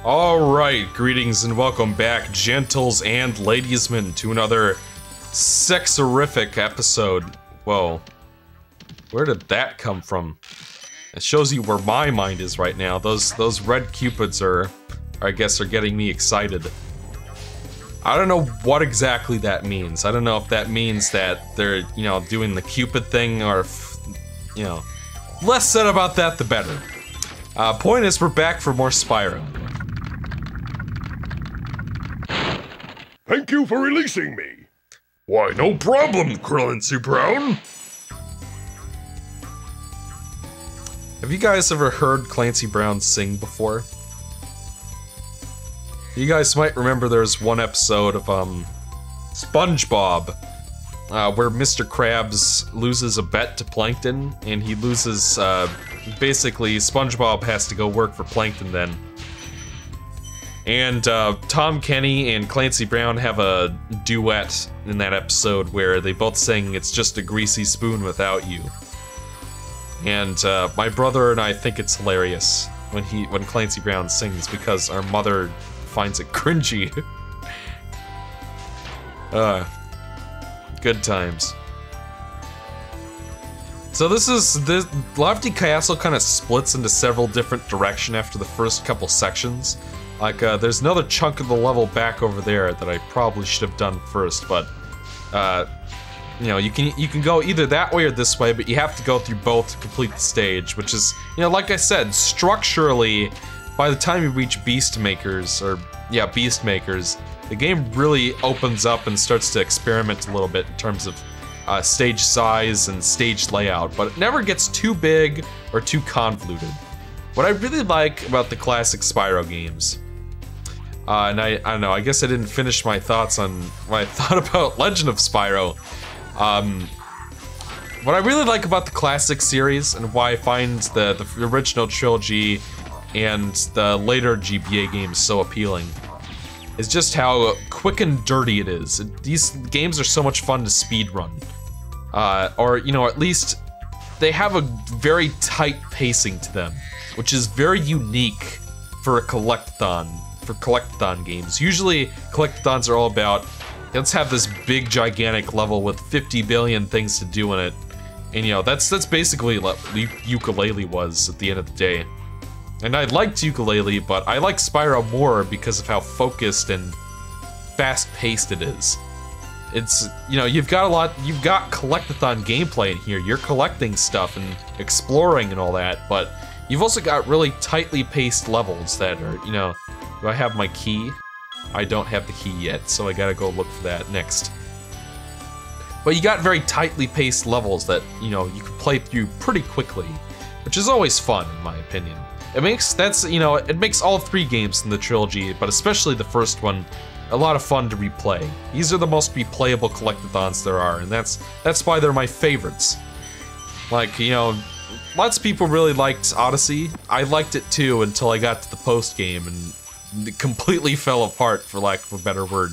Alright, greetings and welcome back, gentles and ladiesmen, to another sexorific episode. Whoa. Where did that come from? It shows you where my mind is right now. Those red cupids I guess, are getting me excited. I don't know what exactly that means. I don't know if that means that they're, doing the Cupid thing, or if, less said about that, the better. Point is, we're back for more Spyro. Thank you for releasing me. Why, no problem, Clancy Brown. Have you guys ever heard Clancy Brown sing before? You guys might remember there's one episode of, SpongeBob, where Mr. Krabs loses a bet to Plankton, and he loses, basically, SpongeBob has to go work for Plankton then. And, Tom Kenny and Clancy Brown have a duet in that episode where they both sing "It's Just a Greasy Spoon Without You." And, my brother and I think it's hilarious when Clancy Brown sings, because our mother finds it cringy. Good times. So this Lofty Castle kind of splits into several different directions after the first couple sections. Like, there's another chunk of the level back over there that I probably should have done first, but, you can go either that way or this way, but you have to go through both to complete the stage, which is, like I said, structurally, by the time you reach Beastmakers, the game really opens up and starts to experiment a little bit in terms of stage size and stage layout, but it never gets too big or too convoluted. What I really like about the classic Spyro games, and I don't know, I guess I didn't finish my thoughts on what I thought about Legend of Spyro. What I really like about the classic series, and why I find the original trilogy and the later GBA games so appealing, is just how quick and dirty it is. These games are so much fun to speedrun. Or, at least they have a very tight pacing to them, which is very unique for a collectathon, games. Usually, collectathons are all about, let's have this big, gigantic level with 50 billion things to do in it. And, that's basically what Ukulele was at the end of the day. And I liked Ukulele, but I like Spyro more because of how focused and fast-paced it is. It's, you've got collectathon gameplay in here. You're collecting stuff and exploring and all that, but you've also got really tightly paced levels that are, do I have my key? I don't have the key yet, so I gotta go look for that next. But you got very tightly paced levels that, you can play through pretty quickly, which is always fun, in my opinion. It makes all three games in the trilogy, but especially the first one, a lot of fun to replay. These are the most replayable collectathons there are, and that's why they're my favorites. Like, lots of people really liked Odyssey. I liked it too until I got to the post-game, and it completely fell apart, for lack of a better word.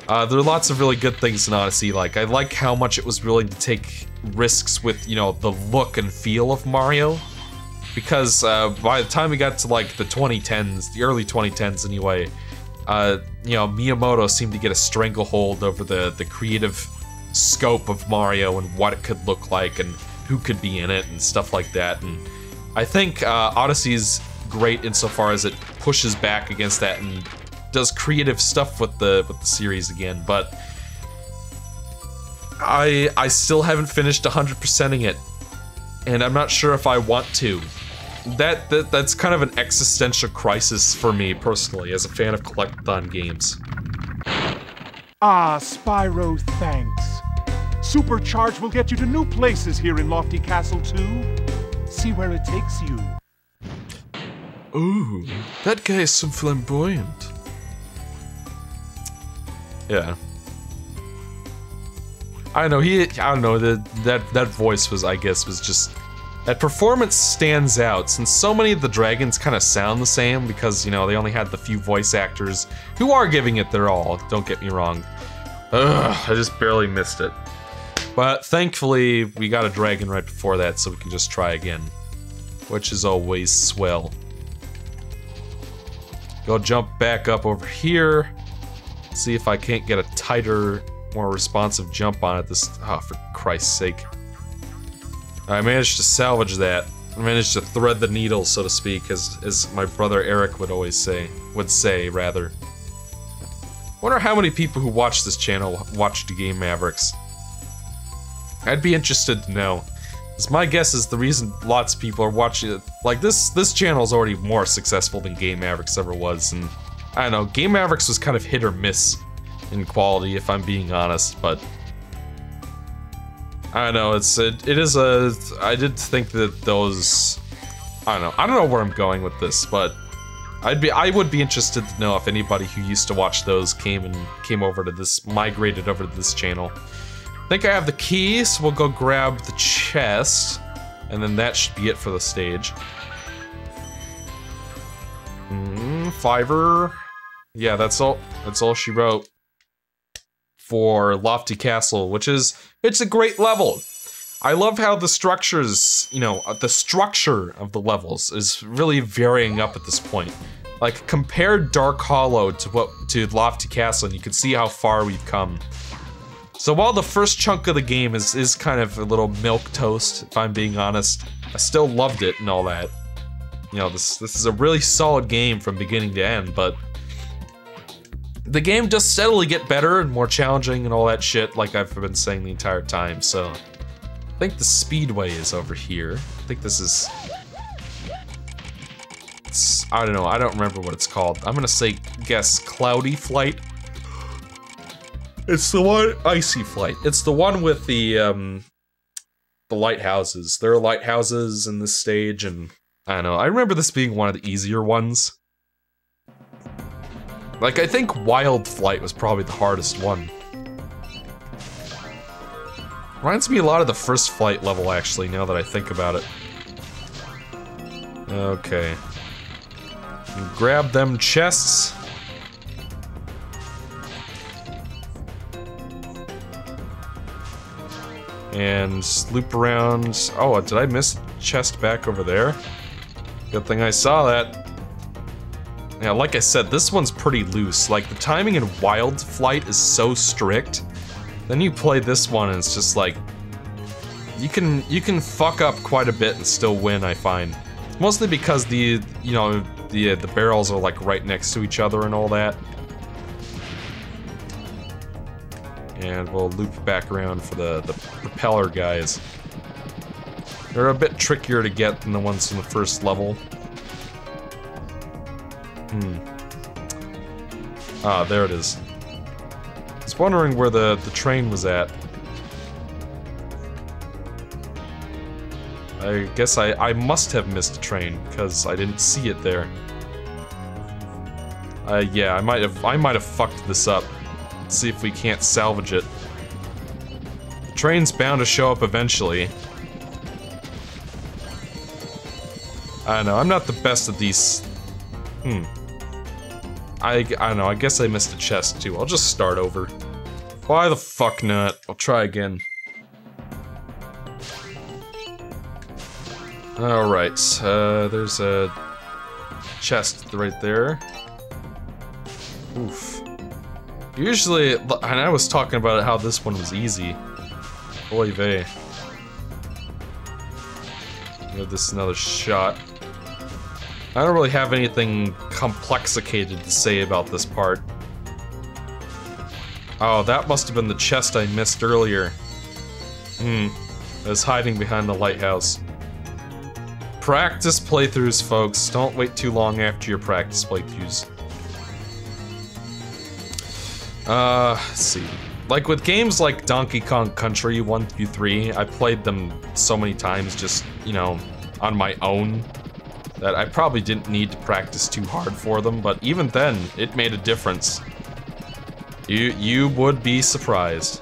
There are lots of really good things in Odyssey. Like, I like how much it was willing to take risks with, the look and feel of Mario. Because by the time we got to like the 2010s, the early 2010s anyway, Miyamoto seemed to get a stranglehold over the creative scope of Mario and what it could look like and who could be in it and stuff like that. And I think Odyssey's great insofar as it pushes back against that and does creative stuff with the series again. But I still haven't finished 100%ing it, and I'm not sure if I want to. That's kind of an existential crisis for me personally, as a fan of collectathon games. Ah, Spyro, thanks. Supercharge will get you to new places here in Lofty Castle too. See where it takes you. Ooh, that guy is so flamboyant. Yeah. I don't know, that voice was, I guess, was just... That performance stands out, since so many of the dragons kind of sound the same because, they only had the few voice actors who are giving it their all, don't get me wrong. Ugh, I just barely missed it. But thankfully, we got a dragon right before that, so we can just try again. Which is always swell. Go jump back up over here. See if I can't get a tighter, more responsive jump on it this- oh, for Christ's sake. I managed to salvage that. I managed to thread the needle, so to speak, as my brother Eric would always say. Would say, rather. Wonder how many people who watch this channel watch Game Mavericks. I'd be interested to know. Because my guess is the reason lots of people are watching it, like this channel is already more successful than Game Mavericks ever was, and I don't know, Game Mavericks was kind of hit or miss in quality, if I'm being honest, but I don't know, it is a, I did think that those, I don't know where I'm going with this, but I would be interested to know if anybody who used to watch those came over to this, migrated over to this channel. I think I have the key, so we'll go grab the chest, and then that should be it for the stage. Fiver. Yeah, that's all she wrote for Lofty Castle, which is, it's a great level. I love how the structures, you know, the structure of the levels is really varying up at this point. Like, compare Dark Hollow to Lofty Castle, and you can see how far we've come. So while the first chunk of the game is kind of a little milquetoast, if I'm being honest, I still loved it and all that. You know, this is a really solid game from beginning to end, but the game does steadily get better and more challenging and all that shit, like I've been saying the entire time, so I think the speedway is over here. I think this is... I don't know, I don't remember what it's called. I'm gonna guess Cloudy Flight. It's the one, Icy Flight. It's the one with the lighthouses. There are lighthouses in this stage, and I don't know. I remember this being one of the easier ones. Like, I think Wild Flight was probably the hardest one. Reminds me a lot of the first Flight level, actually, now that I think about it. Okay. Grab them chests. And loop around. Oh, did I miss chest back over there? Good thing I saw that. Yeah, like I said, this one's pretty loose. Like, the timing in Wild Flight is so strict. Then you play this one and it's just like... You can fuck up quite a bit and still win, I find. Mostly because the barrels are like right next to each other and all that. And we'll loop back around for the propeller guys. They're a bit trickier to get than the ones from the first level. Ah, there it is. I was wondering where the train was at. I guess I must have missed a train, because I didn't see it there. Yeah, I might have fucked this up. Let's see if we can't salvage it. The train's bound to show up eventually. I don't know, I'm not the best at these... I don't know, I guess I missed a chest too. I'll just start over. Why the fuck not? I'll try again. Alright, there's a chest right there. Oof. Usually, and I was talking about how this one was easy. Oy vey. Give this another shot. I don't really have anything complexicated to say about this part. Oh, that must have been the chest I missed earlier. It was hiding behind the lighthouse. Practice playthroughs, folks. Don't wait too long after your practice playthroughs. Let's see. Like with games like Donkey Kong Country 1 through 3, I played them so many times just, you know, on my own, that I probably didn't need to practice too hard for them, but even then, it made a difference. You would be surprised.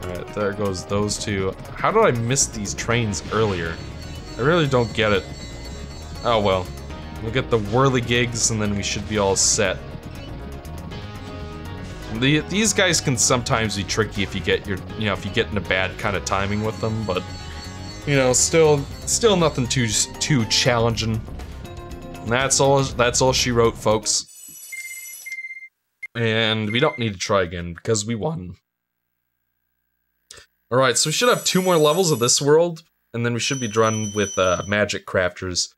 Alright, there goes those two. How did I miss these trains earlier? I really don't get it. Oh well. We'll get the whirligigs and then we should be all set. These guys can sometimes be tricky if you get if you get in a bad kind of timing with them, but you know, still nothing too challenging. That's all she wrote, folks. And we don't need to try again, because we won. Alright, so we should have 2 more levels of this world, and then we should be done with magic crafters.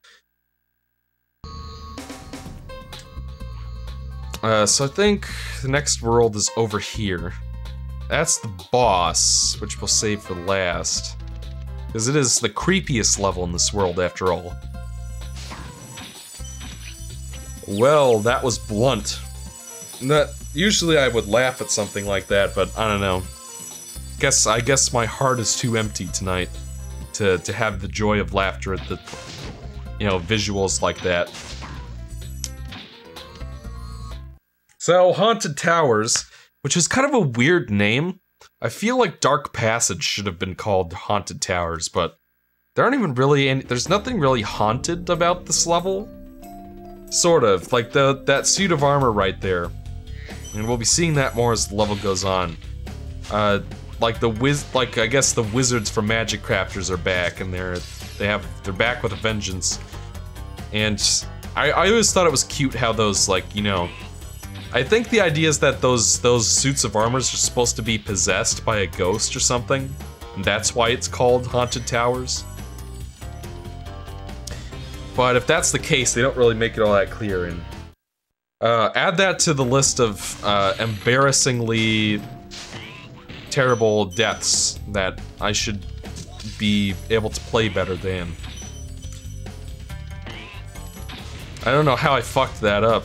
So I think the next world is over here. That's the boss, which we'll save for last. Because it is the creepiest level in this world, after all. Well, that was blunt. Usually I would laugh at something like that, but I don't know. I guess my heart is too empty tonight to have the joy of laughter at the, you know, visuals like that. So, Haunted Towers, which is kind of a weird name. I feel like Dark Passage should have been called Haunted Towers, but there aren't even really any, there's nothing really haunted about this level. Sort of, like that suit of armor right there. And we'll be seeing that more as the level goes on. I guess the wizards from Magic Crafters are back, and they're back with a vengeance. And I always thought it was cute how those, like, you know, I think the idea is that those suits of armor are supposed to be possessed by a ghost or something, and that's why it's called Haunted Towers. But if that's the case, they don't really make it all that clear. And add that to the list of embarrassingly terrible deaths that I should be able to play better than. I don't know how I fucked that up.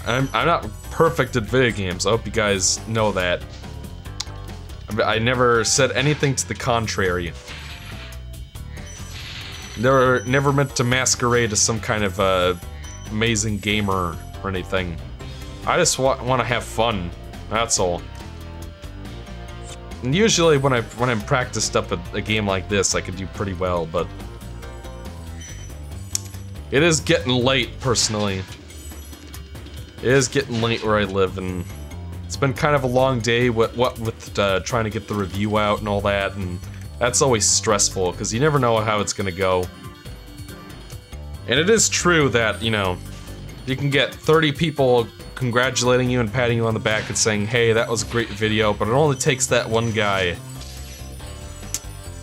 I'm not perfect at video games. I hope you guys know that. I never said anything to the contrary. Never meant to masquerade as some kind of amazing gamer or anything. I just want to have fun. That's all. And usually when I'm practiced up at a game like this, I can do pretty well, but it is getting late, personally. It is getting late where I live, and it's been kind of a long day with trying to get the review out and all that, and that's always stressful, because you never know how it's gonna go. And it is true that, you know, you can get 30 people congratulating you and patting you on the back and saying, hey, that was a great video, but it only takes that one guy.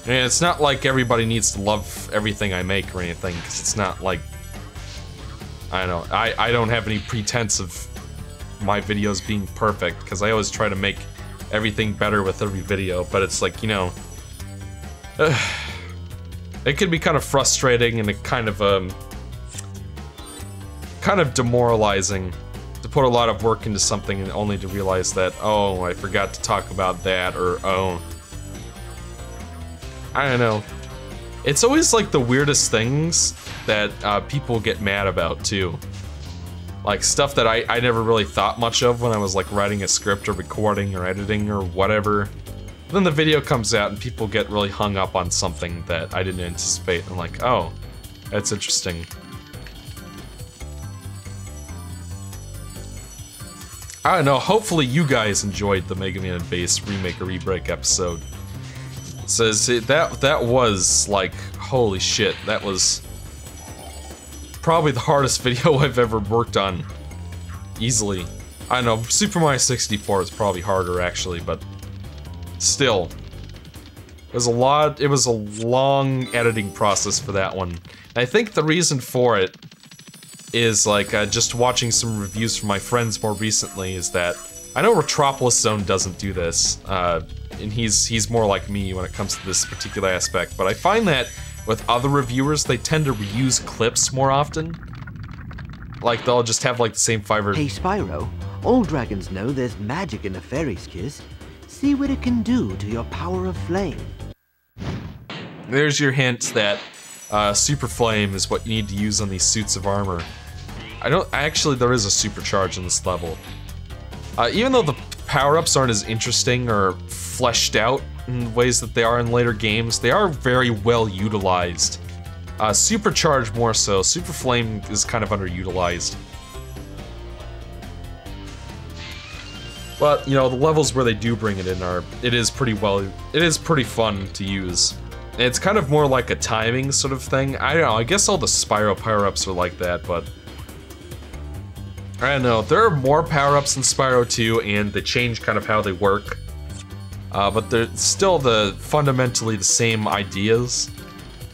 And it's not like everybody needs to love everything I make or anything, because it's not like, I don't know, I don't have any pretense of my videos being perfect, because I always try to make everything better with every video, but it's like, you know, it can be kind of frustrating and a kind of demoralizing to put a lot of work into something and only to realize that, oh, I forgot to talk about that, or oh, I don't know. It's always like the weirdest things that people get mad about too. Like stuff that I never really thought much of when I was like writing a script or recording or editing or whatever. Then the video comes out and people get really hung up on something that I didn't anticipate. I'm like, oh, that's interesting. I don't know, hopefully you guys enjoyed the Mega Man Base Remake or Rebreak episode. So that was like, holy shit, that was probably the hardest video I've ever worked on. Easily. I don't know, Super Mario 64 is probably harder actually, but still. It was a long editing process for that one. And I think the reason for it is like, just watching some reviews from my friends more recently is that I know Retropolis Zone doesn't do this, and he's more like me when it comes to this particular aspect, but I find that with other reviewers, they tend to reuse clips more often. Like, they'll just have like the same 5 or... Hey Spyro, all dragons know there's magic in a fairy's kiss. See what it can do to your power of flame. There's your hint that Super Flame is what you need to use on these suits of armor. Actually, there is a supercharge in this level. Even though the power-ups aren't as interesting or fleshed out in ways that they are in later games, they are very well utilized. Supercharge more so. Super Flame is kind of underutilized. But, you know, the levels where they do bring it in it is pretty fun to use. It's kind of more like a timing sort of thing. I don't know, I guess all the Spyro power-ups are like that, but I don't know. There are more power-ups in Spyro 2, and they change kind of how they work. But they're still fundamentally the same ideas.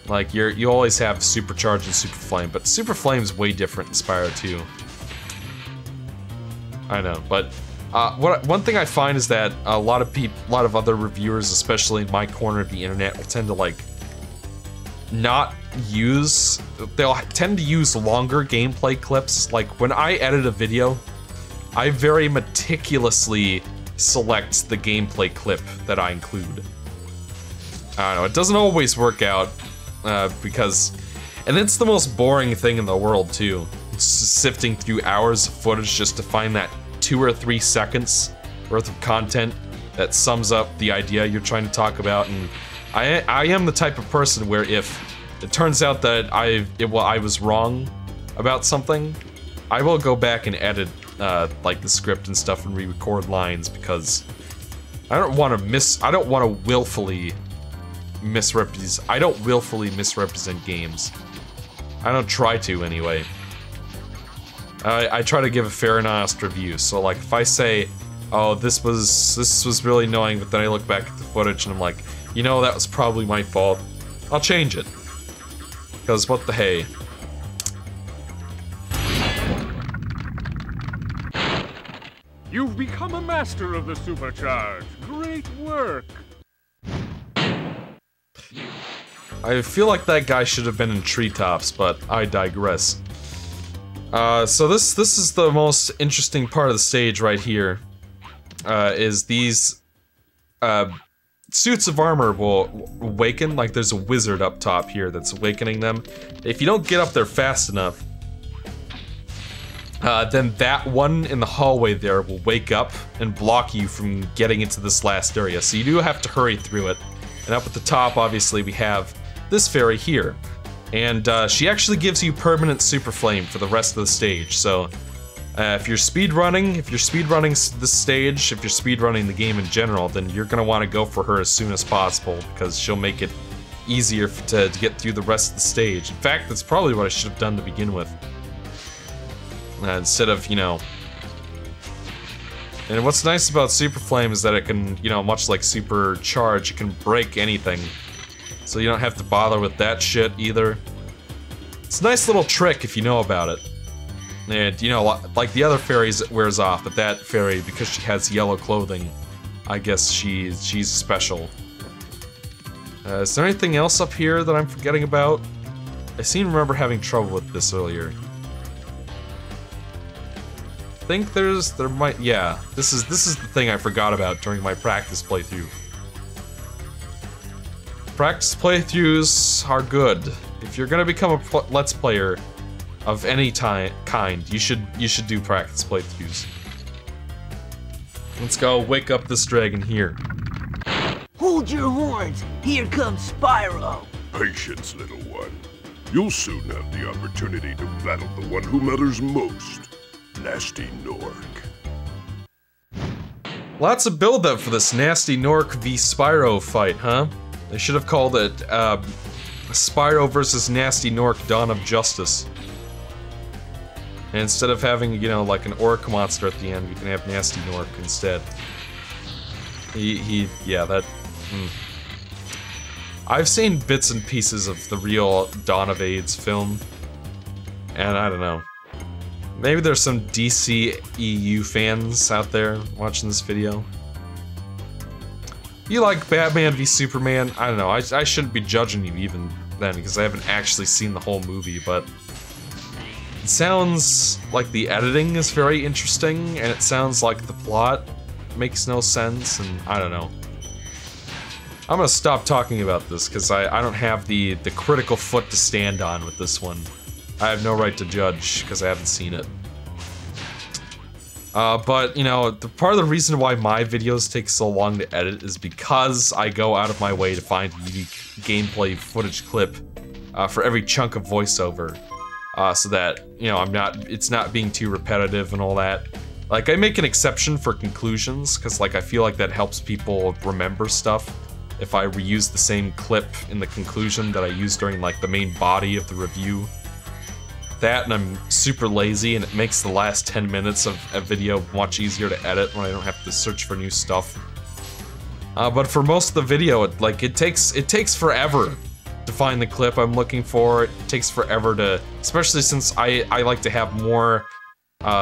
Like, you always have Supercharge and Super Flame, but Super Flame's way different in Spyro 2. I know, but one thing I find is that a lot of other reviewers, especially in my corner of the internet, will tend to like they'll tend to use longer gameplay clips. Like when I edit a video, I very meticulously select the gameplay clip that I include. I don't know, it doesn't always work out and it's the most boring thing in the world too. It's sifting through hours of footage just to find that 2 or 3 seconds worth of content that sums up the idea you're trying to talk about. And I am the type of person where if it turns out that I was wrong about something, I will go back and edit like the script and stuff and re-record lines, because I don't want to willfully misrepresent games. I don't try to anyway. I try to give a fair and honest review. So like if I say, oh, this was really annoying, but then I look back at the footage and I'm like, you know, that was probably my fault, I'll change it. Because what the hey. You've become a master of the Supercharge. Great work. I feel like that guy should have been in treetops, but I digress. So this is the most interesting part of the stage right here. Is these suits of armor will awaken. Like there's a wizard up top here that's awakening them. If you don't get up there fast enough, then that one in the hallway there will wake up and block you from getting into this last area. So you do have to hurry through it. And up at the top, obviously, we have this fairy here. And she actually gives you permanent Super Flame for the rest of the stage. So if you're speedrunning this stage, if you're speedrunning the game in general, then you're gonna want to go for her as soon as possible, because she'll make it easier to get through the rest of the stage. In fact, that's probably what I should have done to begin with. Instead of, you know... And what's nice about Super Flame is that it can, you know, much like Super Charge, it can break anything. So you don't have to bother with that shit either. It's a nice little trick if you know about it. And, you know, like the other fairies, it wears off, but that fairy, because she has yellow clothing, I guess she's special. Is there anything else up here that I'm forgetting about? I seem to remember having trouble with this earlier. I think yeah, this is the thing I forgot about during my practice playthrough. Practice playthroughs are good. If you're gonna become a Let's Player of any kind, you should do practice playthroughs. Let's go wake up this dragon here. Hold your horns! Here comes Spyro! Patience, little one. You'll soon have the opportunity to battle the one who matters most. Nasty Nork. Lots of build-up for this Nasty Nork v Spyro fight, huh? They should have called it, Spyro versus Nasty Nork Dawn of Justice. And instead of having, you know, like an orc monster at the end, you can have Nasty Nork instead. I've seen bits and pieces of the real Dawn of AIDS film, and I don't know. Maybe there's some DC EU fans out there watching this video. You like Batman v Superman? I don't know, I shouldn't be judging you even then, because I haven't actually seen the whole movie, but it sounds like the editing is very interesting, and it sounds like the plot makes no sense, and I don't know. I'm gonna stop talking about this, because I don't have the critical foot to stand on with this one. I have no right to judge, because I haven't seen it. But, you know, part of the reason why my videos take so long to edit is because I go out of my way to find a unique gameplay footage clip for every chunk of voiceover. So that, you know, it's not being too repetitive and all that. Like, I make an exception for conclusions, because, like, I feel like that helps people remember stuff. if I reuse the same clip in the conclusion that I used during like the main body of the review. That, and I'm super lazy, and it makes the last 10 minutes of a video much easier to edit when I don't have to search for new stuff. But for most of the video, it takes forever to find the clip I'm looking for. It takes forever to, especially since I like to have more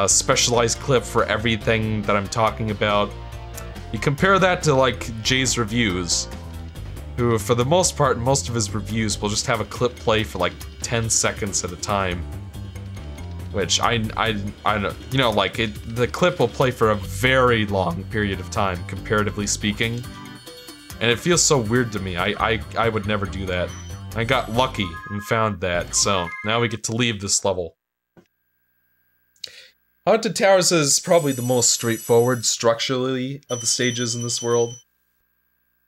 specialized clip for everything that I'm talking about. You compare that to like Jay's reviews, who for the most part, most of his reviews will just have a clip play for like 10 seconds at a time. Which I don't, you know, like the clip will play for a very long period of time, comparatively speaking. And it feels so weird to me. I would never do that. I got lucky and found that, so now we get to leave this level. Haunted Towers is probably the most straightforward structurally of the stages in this world.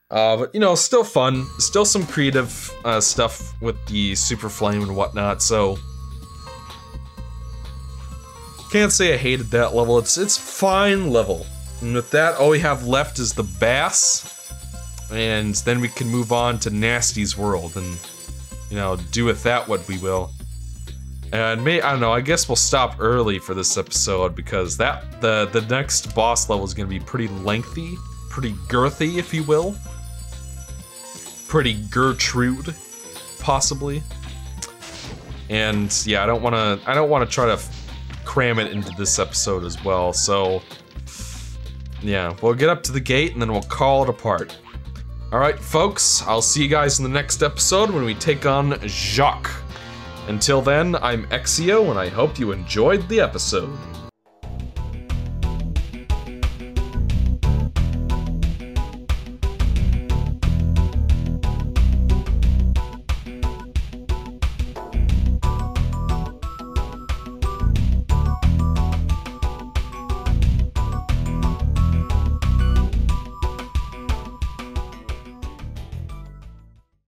But, you know, still fun. Still some creative stuff with the super flame and whatnot, so... Can't say I hated that level. It's fine level. And with that, all we have left is the bass. And then we can move on to Nasty's world and, you know, do with that what we will. And I don't know, I guess we'll stop early for this episode because the next boss level is gonna be pretty lengthy, pretty girthy, if you will. Pretty Gertrude, possibly. And yeah, I don't wanna try to cram it into this episode as well, so yeah, we'll get up to the gate and then we'll call it apart. Alright folks, I'll see you guys in the next episode when we take on Jacques. Until then, I'm Exio and I hope you enjoyed the episode.